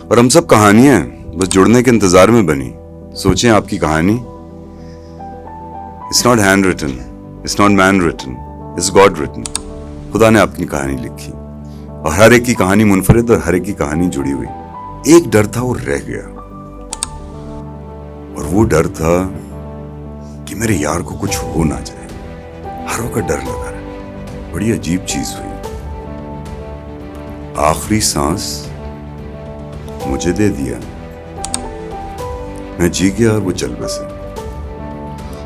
और हम सब कहानियां बस जुड़ने के इंतजार में बनी। सोचें आपकी कहानी। It's not hand written, it's not man written, it's God written. खुदा ने आपकी कहानी लिखी और हर एक की कहानी मुनफरिद और हर एक की कहानी जुड़ी हुई। एक डर था वो रह गया, और वो डर था कि मेरे यार को कुछ हो ना जाए। हर वक्त डर लगा रहा। बड़ी अजीब चीज हुई। आखिरी सांस मुझे दे दिया, मैं जी गया और वो चल बसे।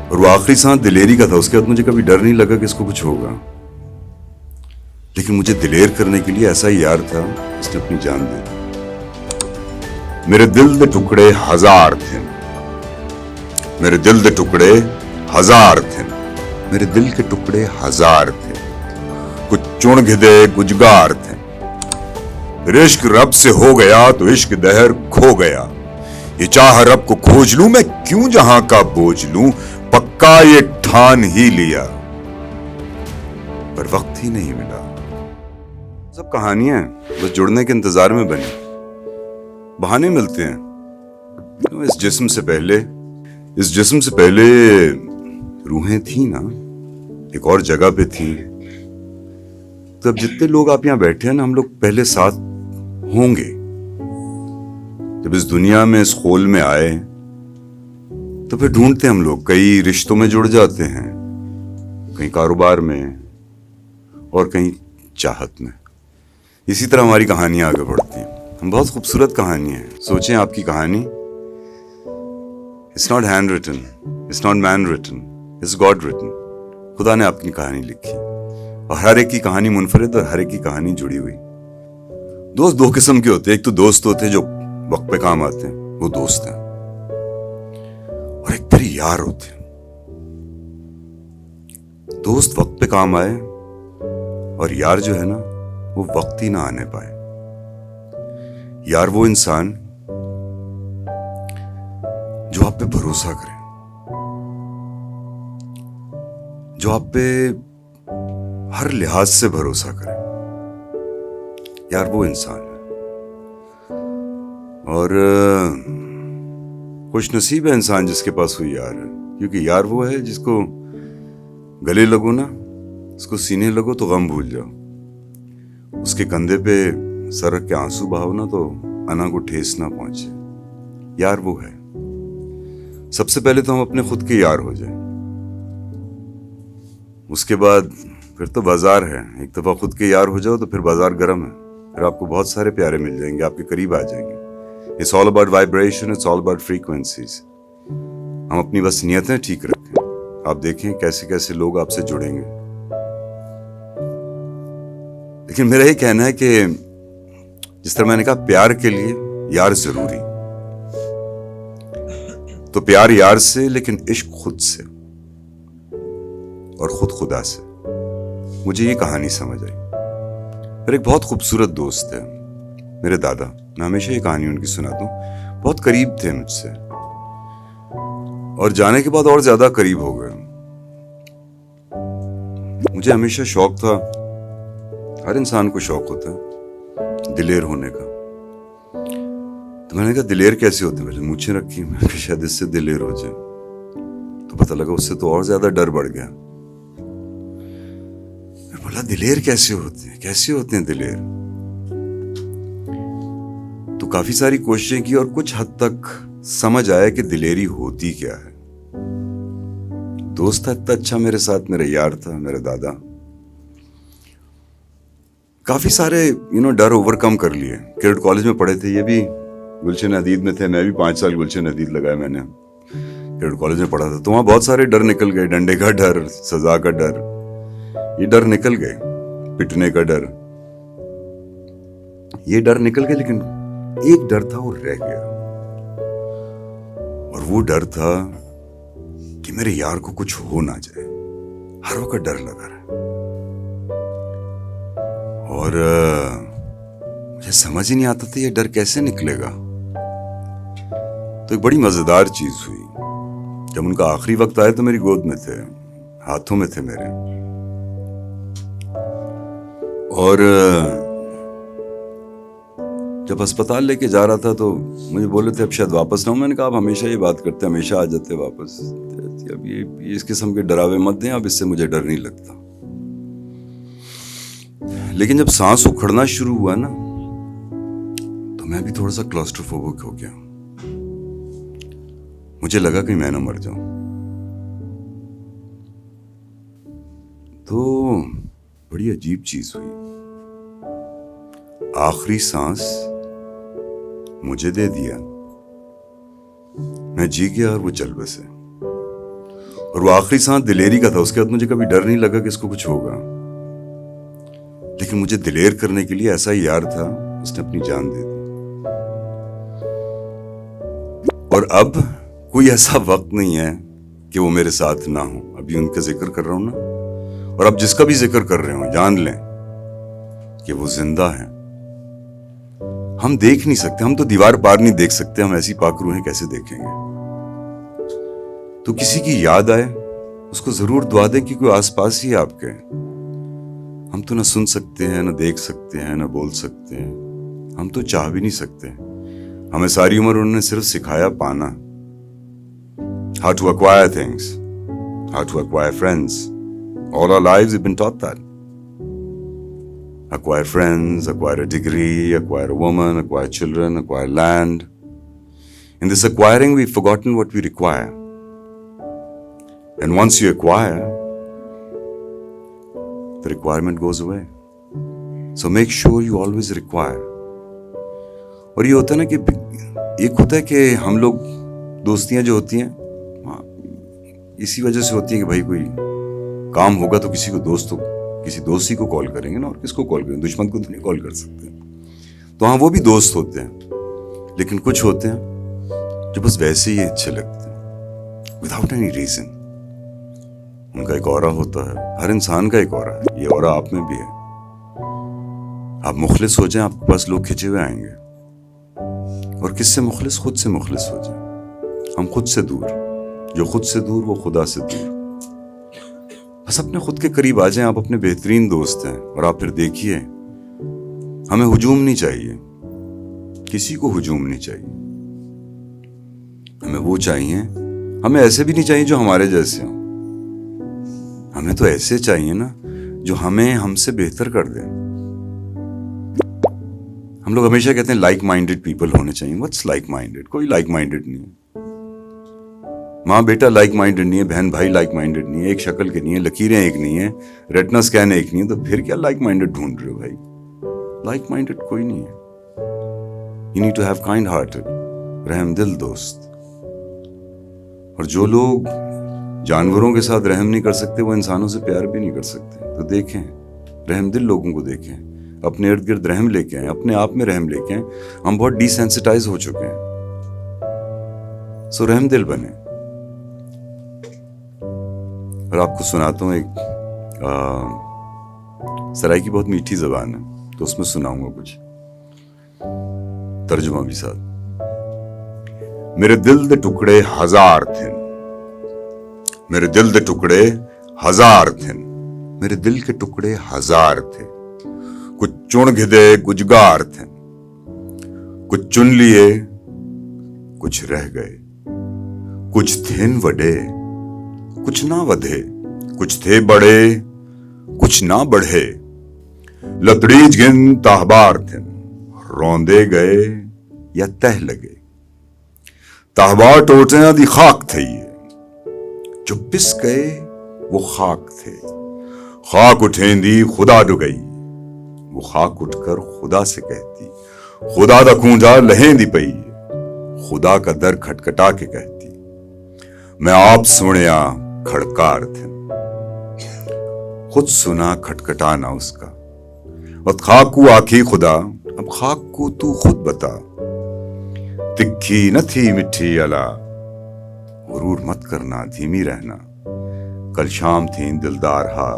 और वो आखिरी सांस दिलेरी का था। उसके बाद मुझे कभी डर नहीं लगा कि इसको कुछ होगा, लेकिन मुझे दिलेर करने के लिए ऐसा ही यार था जिसने अपनी जान दे दी। मेरे दिल दे टुकड़े हजार थे, मेरे दिल दे टुकड़े हजार थे, मेरे दिल के टुकड़े हजार थे। कुछ चुन घिदे गुजगार थे। इश्क रब से हो गया तो इश्क दहर खो गया। ये चाह रब को खोज लूं मैं, क्यों जहां का बोझ लूं। पक्का ये ठान ही लिया, पर वक्त ही नहीं मिला। सब कहानियां बस जुड़ने के इंतजार में बनी। बहाने मिलते हैं। इस जिस्म से पहले रूहें थी ना, एक और जगह पे थी। तो अब जितने लोग आप यहां बैठे हैं ना, हम लोग पहले साथ होंगे। जब इस दुनिया में इस खोल में आए तो फिर ढूंढते हम लोग, कई रिश्तों में जुड़ जाते हैं, कहीं कारोबार में और कहीं चाहत में। इसी तरह हमारी कहानियां आगे बढ़ती हैं। हम बहुत खूबसूरत कहानी है। सोचें आपकी कहानी। It's not hand written, it's not man written, it's God written. खुदा ने आपकी कहानी लिखी और हर एक की कहानी मुनफरिद और हर एक की कहानी जुड़ी हुई। दोस्त दो किस्म के होते हैं। एक तो दोस्त होते हैं जो वक्त पे काम आते हैं, वो दोस्त हैं। और एक फिर यार होते हैं। दोस्त वक्त पे काम आए और यार जो है ना, वो वक्त ही ना आने पाए। यार वो इंसान जो आप पे भरोसा करे, जो आप पे हर लिहाज से भरोसा करे। यार वो इंसान है। और खुश नसीब है इंसान जिसके पास हुई यार है, क्योंकि यार वो है जिसको गले लगो ना, उसको सीने लगो तो गम भूल जाओ। उसके कंधे पे सर रख के आंसू बहाओ ना तो अना को ठेस ना पहुंचे। यार वो है। सबसे पहले तो हम अपने खुद के यार हो जाए, उसके बाद फिर तो बाजार है। एक दफा खुद के यार हो जाओ तो फिर बाजार गर्म है। फिर आपको बहुत सारे प्यारे मिल जाएंगे, आपके करीब आ जाएंगे। It's all about vibration, it's all about frequencies. हम अपनी बस नियतें ठीक रखें। आप देखें कैसे कैसे लोग आपसे जुड़ेंगे। लेकिन मेरा ये कहना है कि जिस तरह मैंने कहा, प्यार के लिए यार जरूरी। तो प्यार यार से, लेकिन इश्क खुद से और खुद खुदा से। मुझे ये कहानी समझ आई। मेरा एक बहुत खूबसूरत दोस्त है, मेरे दादा। मैं हमेशा ये कहानी उनकी सुनाता हूँ। बहुत करीब थे मुझसे और जाने के बाद और ज्यादा करीब हो गए। मुझे हमेशा शौक था, हर इंसान को शौक होता है दिलेर होने का। तो मैंने कहा दिलेर कैसे होते हैं? मैंने मूछें रखी, मैंने कहा शायद इससे दिलेर हो जाए। तो पता लगा उससे तो और ज्यादा डर बढ़ गया। मैं बोला दिलेर कैसे होते हैं दिलेर? तो काफी सारी कोशिशें की और कुछ हद तक समझ आया कि दिलेरी होती क्या है। दोस्त था इतना अच्छा मेरे साथ, मेरा यार था मेरा दादा। काफी सारे डर ओवरकम कर लिए। क्रेडिट कॉलेज में पढ़े थे, ये भी गुलशन हदीद में थे। मैं भी 5 साल गुलशन हदीद लगाया मैंने। क्रेडिट कॉलेज में पढ़ा था तो वहां बहुत सारे डर निकल गए। डंडे का डर, सजा का डर, ये डर निकल गए। पिटने का डर, ये डर निकल गए। लेकिन एक डर था वो रह गया, और वो डर था कि मेरे यार को कुछ हो ना जाए। हर वक्त डर लगा रहा। और मुझे समझ ही नहीं आता था ये डर कैसे निकलेगा। तो एक बड़ी मजेदार चीज हुई। जब उनका आखिरी वक्त आया तो मेरी गोद में थे, हाथों में थे मेरे। और जब अस्पताल लेके जा रहा था तो मुझे बोले थे अब शायद वापस ना हो। मैंने कहा आप हमेशा ये बात करते हैं, हमेशा आ जाते हैं वापस। अब ये इस किस्म के डरावे मत दें, अब इससे मुझे डर नहीं लगता। लेकिन जब सांस उखड़ना शुरू हुआ ना, तो मैं भी थोड़ा सा क्लॉस्ट्रोफोबिक हो गया। मुझे लगा कि मैं ना मर जाऊं। तो बड़ी अजीब चीज हुई। आखिरी सांस मुझे दे दिया, मैं जी गया और वो चल बसे। और वो आखिरी सांस दिलेरी का था। उसके बाद मुझे कभी डर नहीं लगा कि इसको कुछ होगा। लेकिन मुझे दिलेर करने के लिए ऐसा ही यार था, उसने अपनी जान दे दी। और अब कोई ऐसा वक्त नहीं है कि वो मेरे साथ ना हो। अभी उनका जिक्र कर रहा हूं ना, और अब जिसका भी जिक्र कर रहे हो जान लें कि वो जिंदा है। हम देख नहीं सकते, हम तो दीवार पार नहीं देख सकते, हम ऐसी पाकरूहें कैसे देखेंगे। तो किसी की याद आए उसको जरूर दुआ दें कि कोई आसपास ही आपके। हम तो ना सुन सकते हैं, ना देख सकते हैं, ना बोल सकते हैं, हम तो चाह भी नहीं सकते। हमें सारी उम्र उन्होंने सिर्फ सिखाया पाना, how to acquire things, how to acquire friends. All our lives we've been taught that. Acquire friends, acquire a degree, acquire a woman, acquire children, acquire land. In this acquiring, we've forgotten what we require. And once you acquire, the requirement goes away. So make sure you always require. और ये होता है ना कि एक होता है कि हम लोग दोस्तियां जो होती हैं इसी वजह से होती है कि भाई कोई काम होगा तो किसी दोस्त ही को कॉल करेंगे ना, और किसको कॉल करेंगे, दुश्मन को तो नहीं कॉल कर सकते। तो हाँ, वो भी दोस्त होते हैं। लेकिन कुछ होते हैं जो बस वैसे ही अच्छे लगते हैं, विदाउट एनी रीजन। उनका एक ऑरा होता है, हर इंसान का एक ऑरा है। ये ऑरा आप में भी है। आप मुखलिस हो जाएं, आपके पास लोग खिंचे हुए आएंगे। और किससे मुखलिस? खुद से मुखलिस हो जाए। हम खुद से दूर, जो खुद से दूर वो खुदा से दूर। बस अपने खुद के करीब आ जाएं। आप अपने बेहतरीन दोस्त हैं। और आप फिर देखिए, हमें हुजूम नहीं चाहिए, किसी को हुजूम नहीं चाहिए। हमें वो चाहिए, हमें ऐसे भी नहीं चाहिए जो हमारे जैसे हों। हमें तो ऐसे चाहिए ना जो हमें हमसे बेहतर कर दें। हम लोग हमेशा कहते हैं लाइक माइंडेड पीपल होने चाहिए। What's like minded? कोई लाइक माइंडेड नहीं है। माँ बेटा लाइक माइंडेड नहीं है, बहन भाई लाइक माइंडेड नहीं है, एक शक्ल के नहीं है, लकीरें एक नहीं है, रेटिना स्कैन एक नहीं है। तो फिर क्या लाइक माइंडेड ढूंढ रहे हो भाई? लाइक माइंडेड कोई नहीं है। You need to have kind hearted, रहमदिल दोस्त। और जो लोग जानवरों के साथ रहम नहीं कर सकते, वो इंसानों से प्यार भी नहीं कर सकते। तो देखें, रहमदिल लोगों को देखें, अपने इर्द गिर्द रहम लेके आए, अपने आप में रहम लेके आए। हम बहुत डिसेंसिटाइज हो चुके हैं। सो रहमदिल बने। और आपको सुनाता हूँ, एक सराय की बहुत मीठी जबान है, तो उसमें सुनाऊंगा कुछ, तर्जुमा भी साथ। मेरे दिल दे टुकड़े हजार थे, मेरे दिल दे टुकड़े हजार थे, मेरे दिल के टुकड़े हजार थे। कुछ चुन घिदे गुजगार थे, कुछ चुन लिए कुछ रह गए। कुछ थे वडे कुछ ना वधे, कुछ थे बड़े कुछ ना बढ़े। लतड़ीज गिन ताहबार थे, रौंदे गए या तह लगे। ताहबार टोटियां दी खाक थे ये, जो पिस गए वो खाक थे। खाक उठेंदी खुदा डु गई, वो खाक उठकर खुदा से कहती, खुदा दा कूंजा लहेंदी पई, खुदा का दर खटखटा के कहती, मैं आप सुनिया खड़कार थे। खुद सुना खटखटाना उसका। और खाक को आखी खुदा, अब खाक को तू खुद बता। तिखी न थी मिठी अला, गुरूर मत करना, धीमी रहना। कल शाम थी दिलदार हा,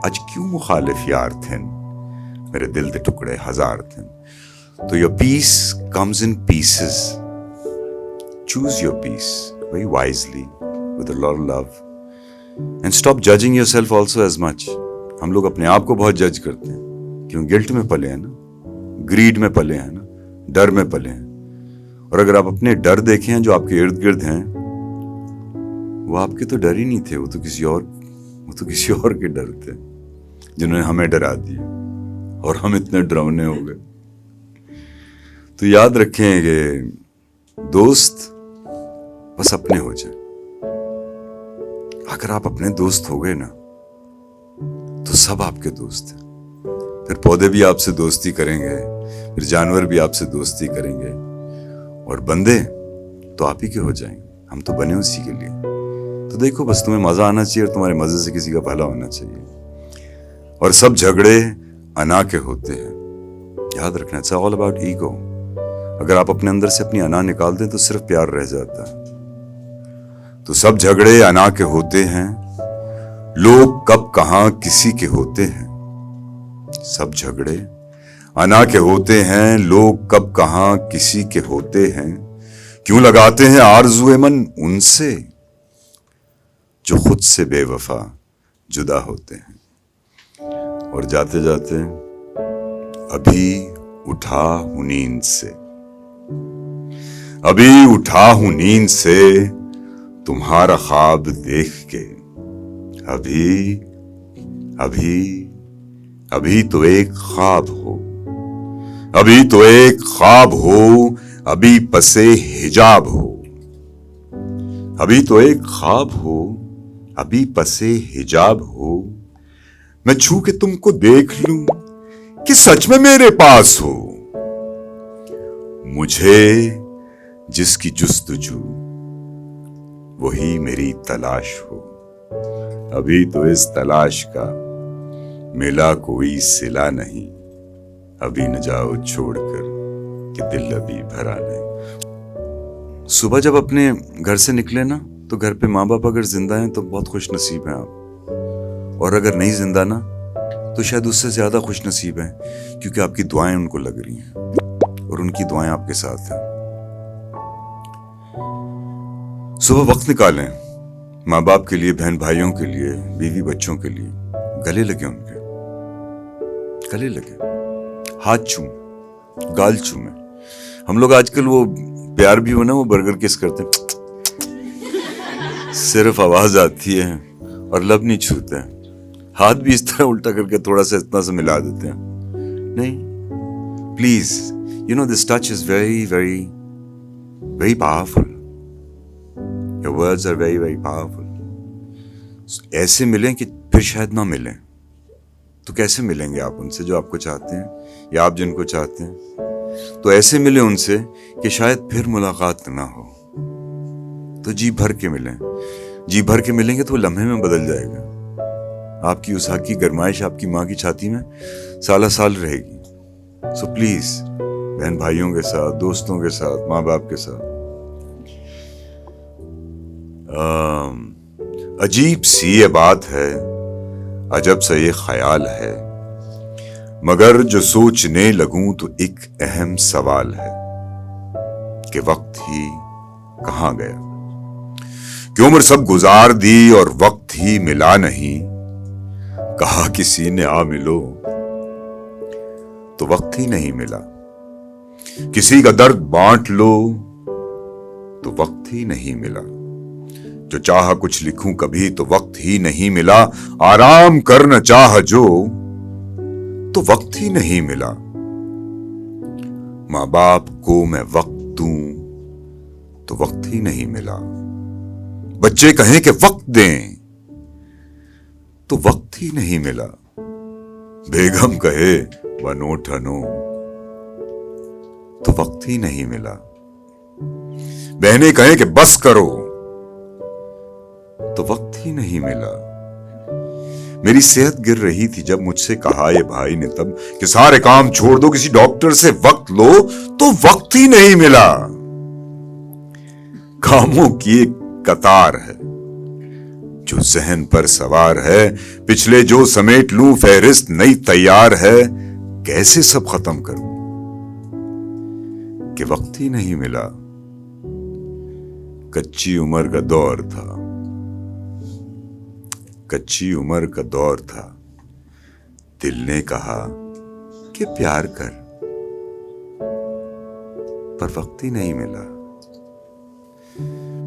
आज क्यों मुखालिफ यार थे। मेरे दिल दे टुकड़े हजार थे। तो your peace comes in pieces. Choose your peace very wisely with a lot of love and stop judging yourself also as much. हम लोग अपने आप को बहुत जज करते हैं, क्यों? गिल्ट में पले हैं ना, ग्रीड में पले हैं ना, डर में पले हैं। और अगर आप अपने डर देखें जो आपके इर्द गिर्द हैं, वो आपके तो डर ही नहीं थे, वो तो किसी और के डर थे जिन्होंने हमें डरा दिया और हम इतने डरावने हो गए। तो याद रखें कि दोस्त बस अपने हो जाए। अगर आप अपने दोस्त हो गए ना तो सब आपके दोस्त हैं। फिर पौधे भी आपसे दोस्ती करेंगे, फिर जानवर भी आपसे दोस्ती करेंगे, और बंदे तो आप ही के हो जाएंगे। हम तो बने उसी के लिए। तो देखो, बस तुम्हें मजा आना चाहिए और तुम्हारे मजे से किसी का भला होना चाहिए। और सब झगड़े अना के होते हैं, याद रखना। It's all about ego. अगर आप अपने अंदर से अपनी अना निकाल दें तो सिर्फ प्यार रह जाता है। तो सब झगड़े अना के होते हैं, लोग कब कहां किसी के होते हैं। सब झगड़े अना के होते हैं, लोग कब कहां किसी के होते हैं। क्यों लगाते हैं आरज़ुए मन उनसे जो खुद से बेवफा जुदा होते हैं। और जाते जाते अभी उठा हूं नींद से, अभी उठा हूं नींद से तुम्हारा ख्वाब देख के। अभी अभी अभी तो एक ख्वाब हो, अभी तो एक ख्वाब हो, अभी पसे हिजाब हो। अभी तो एक ख्वाब हो, अभी पसे हिजाब हो। मैं छू के तुमको देख लूं कि सच में मेरे पास हो। मुझे जिसकी जुस्तजू वही मेरी तलाश हो। अभी तो इस तलाश का मिला कोई सिला नहीं। अभी न जाओ छोड़कर कि दिल अभी भरा नहीं। सुबह जब अपने घर से निकले ना, तो घर पे माँ बाप अगर जिंदा हैं तो बहुत खुश नसीब हैं आप। और अगर नहीं जिंदा ना, तो शायद उससे ज्यादा खुश नसीब हैं, क्योंकि आपकी दुआएं उनको लग रही हैं और उनकी दुआएं आपके साथ हैं। सुबह वक्त निकालें माँ बाप के लिए, बहन भाइयों के लिए, बीवी बच्चों के लिए। गले लगे उनके, गले लगे, हाथ चूमे, गाल चूमे। हम लोग आजकल वो प्यार भी हो ना, वो बर्गर किस करते हैं, सिर्फ आवाज आती है और लब नहीं छूते हैं। हाथ भी इस तरह उल्टा करके थोड़ा सा इतना सा मिला देते हैं। नहीं, please, you know this touch is very very very powerful. Your words are very very powerful. ऐसे मिलें कि फिर शायद ना मिलें। तो कैसे मिलेंगे आप उनसे जो आपको चाहते हैं, या आप जिनको चाहते हैं? तो ऐसे मिले उनसे कि शायद फिर मुलाकात ना हो। तो जी भर के मिलें। जी भर के मिलेंगे तो वो लम्हे में बदल जाएगा। आपकी उस हक की गरमाइश आपकी माँ की छाती में साला साल रहेगी। सो प्लीज, बहन भाइयों के साथ, दोस्तों के साथ, माँ बाप के साथ, अजीब सी ये बात है, अजब सा ये ख्याल है, मगर जो सोचने लगूं तो एक अहम सवाल है कि वक्त ही कहां गया। कि उम्र सब गुजार दी और वक्त ही मिला नहीं। कहा किसी ने आ मिलो तो वक्त ही नहीं मिला। किसी का दर्द बांट लो तो वक्त ही नहीं मिला। जो चाहा कुछ लिखूं कभी तो वक्त ही नहीं मिला। आराम करना चाह जो तो वक्त ही नहीं मिला। मां बाप को मैं वक्त दूं तो वक्त ही नहीं मिला। बच्चे कहें कि वक्त दें तो वक्त ही नहीं मिला। बेगम कहे बनो ठनो तो वक्त ही नहीं मिला। बहनें कहें कि बस करो तो वक्त ही नहीं मिला। मेरी सेहत गिर रही थी जब मुझसे कहा ये भाई ने तब कि सारे काम छोड़ दो, किसी डॉक्टर से वक्त लो, तो वक्त ही नहीं मिला। कामों की एक कतार है जो जहन पर सवार है। पिछले जो समेट लूं फहरिस्त नई तैयार है। कैसे सब खत्म करूं कि वक्त ही नहीं मिला। कच्ची उम्र का दौर था, कच्ची उम्र का दौर था। दिल ने कहा कि प्यार कर, पर वक्त ही नहीं मिला।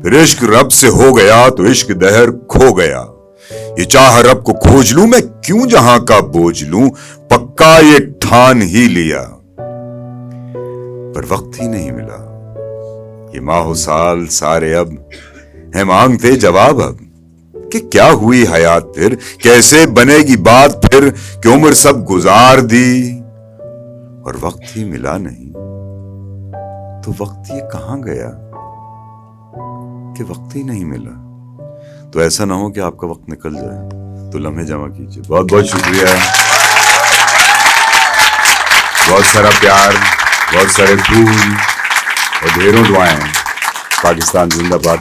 फिर इश्क रब से हो गया तो इश्क दहर खो गया। ये चाह रब को खोज लूं मैं, क्यों जहां का बोझ लूं, पक्का ये ठान ही लिया, पर वक्त ही नहीं मिला। ये माहो साल सारे अब है मांगते जवाब अब, कि क्या हुई हयात फिर, कैसे बनेगी बात फिर, कि उम्र सब गुजार दी और वक्त ही मिला नहीं। तो वक्त ये कहां गया कि वक्त ही नहीं मिला। तो ऐसा ना हो कि आपका वक्त निकल जाए, तो लम्हे जमा कीजिए। बहुत बहुत शुक्रिया, बहुत सारा प्यार, बहुत सारे फूल और ढेरों दुआएं। पाकिस्तान जिंदाबाद।